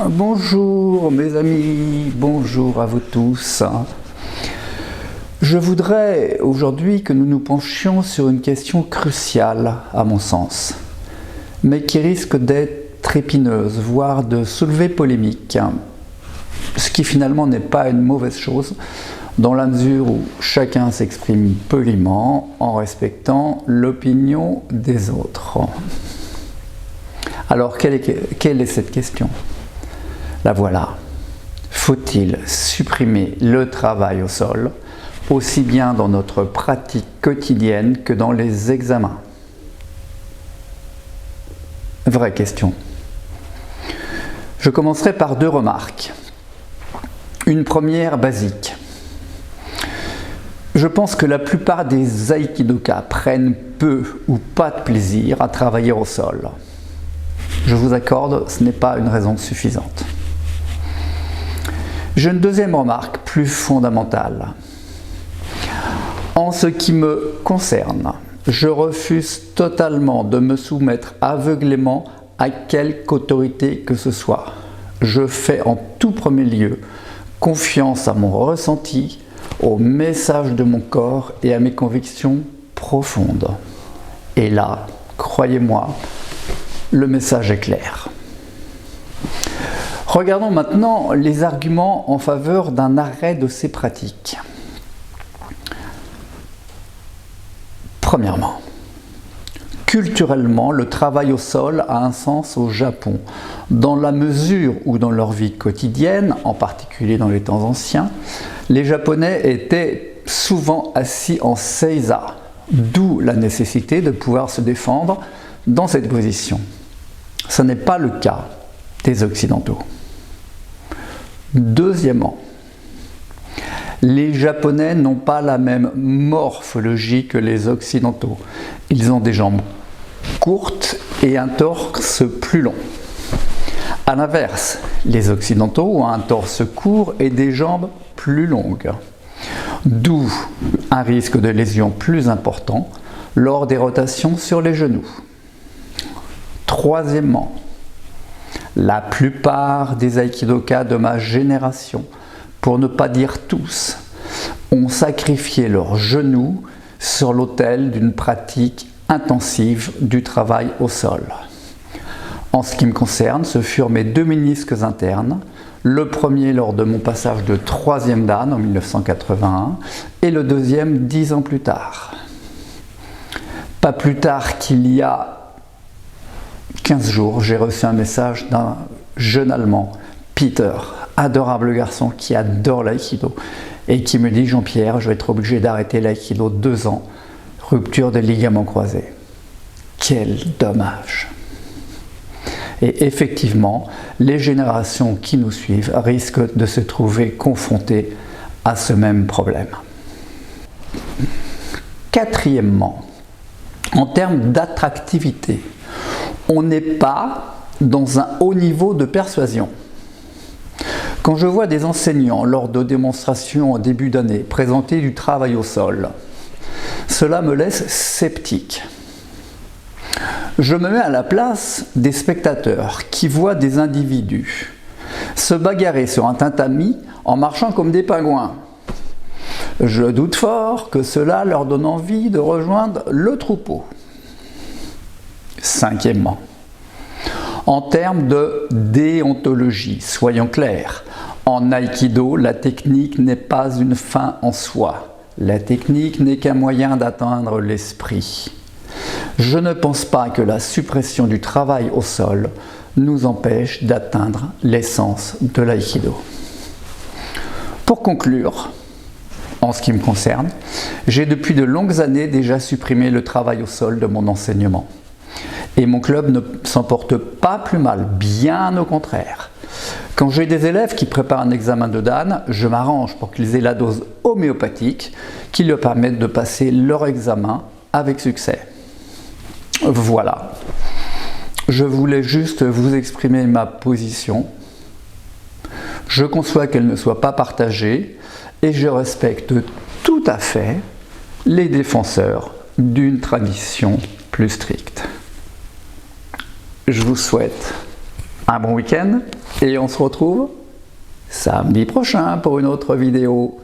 Bonjour mes amis, bonjour à vous tous. Je voudrais aujourd'hui que nous nous penchions sur une question cruciale à mon sens, mais qui risque d'être épineuse, voire de soulever polémique, ce qui finalement n'est pas une mauvaise chose, dans la mesure où chacun s'exprime poliment en respectant l'opinion des autres. Alors quelle est cette question ? La voilà. Faut-il supprimer le travail au sol, aussi bien dans notre pratique quotidienne que dans les examens? Vraie question. Je commencerai par deux remarques. Une première basique. Je pense que la plupart des aïkidokas prennent peu ou pas de plaisir à travailler au sol. Je vous accorde, ce n'est pas une raison suffisante. J'ai une deuxième remarque plus fondamentale. En ce qui me concerne, je refuse totalement de me soumettre aveuglément à quelque autorité que ce soit. Je fais en tout premier lieu confiance à mon ressenti, au message de mon corps et à mes convictions profondes. Et là, croyez-moi, le message est clair. Regardons maintenant les arguments en faveur d'un arrêt de ces pratiques. Premièrement, culturellement, le travail au sol a un sens au Japon, dans la mesure où dans leur vie quotidienne, en particulier dans les temps anciens, les Japonais étaient souvent assis en seiza, d'où la nécessité de pouvoir se défendre dans cette position. Ce n'est pas le cas des Occidentaux. Deuxièmement, les Japonais n'ont pas la même morphologie que les Occidentaux. Ils ont des jambes courtes et un torse plus long. A l'inverse, les Occidentaux ont un torse court et des jambes plus longues. D'où un risque de lésion plus important lors des rotations sur les genoux. Troisièmement, la plupart des aïkidokas de ma génération, pour ne pas dire tous, ont sacrifié leurs genoux sur l'autel d'une pratique intensive du travail au sol. En ce qui me concerne, ce furent mes deux ménisques internes, le premier lors de mon passage de 3e dan en 1981 et le deuxième 10 ans plus tard. Pas plus tard qu'il y a 15 jours, j'ai reçu un message d'un jeune Allemand, Peter, adorable garçon qui adore l'aïkido et qui me dit « Jean-Pierre, je vais être obligé d'arrêter l'aïkido 2 ans, rupture des ligaments croisés. » Quel dommage! Et effectivement, les générations qui nous suivent risquent de se trouver confrontées à ce même problème. Quatrièmement, en termes d'attractivité, on n'est pas dans un haut niveau de persuasion. Quand je vois des enseignants lors de démonstrations en début d'année présenter du travail au sol, cela me laisse sceptique. Je me mets à la place des spectateurs qui voient des individus se bagarrer sur un tatami en marchant comme des pingouins. Je doute fort que cela leur donne envie de rejoindre le troupeau. Cinquièmement, en termes de déontologie, soyons clairs, en aïkido, la technique n'est pas une fin en soi. La technique n'est qu'un moyen d'atteindre l'esprit. Je ne pense pas que la suppression du travail au sol nous empêche d'atteindre l'essence de l'aïkido. Pour conclure, en ce qui me concerne, j'ai depuis de longues années déjà supprimé le travail au sol de mon enseignement. Et mon club ne s'en porte pas plus mal, bien au contraire. Quand j'ai des élèves qui préparent un examen de dan, je m'arrange pour qu'ils aient la dose homéopathique qui leur permette de passer leur examen avec succès. Voilà. Je voulais juste vous exprimer ma position. Je conçois qu'elle ne soit pas partagée et je respecte tout à fait les défenseurs d'une tradition plus stricte. Je vous souhaite un bon week-end Et on se retrouve samedi prochain pour une autre vidéo.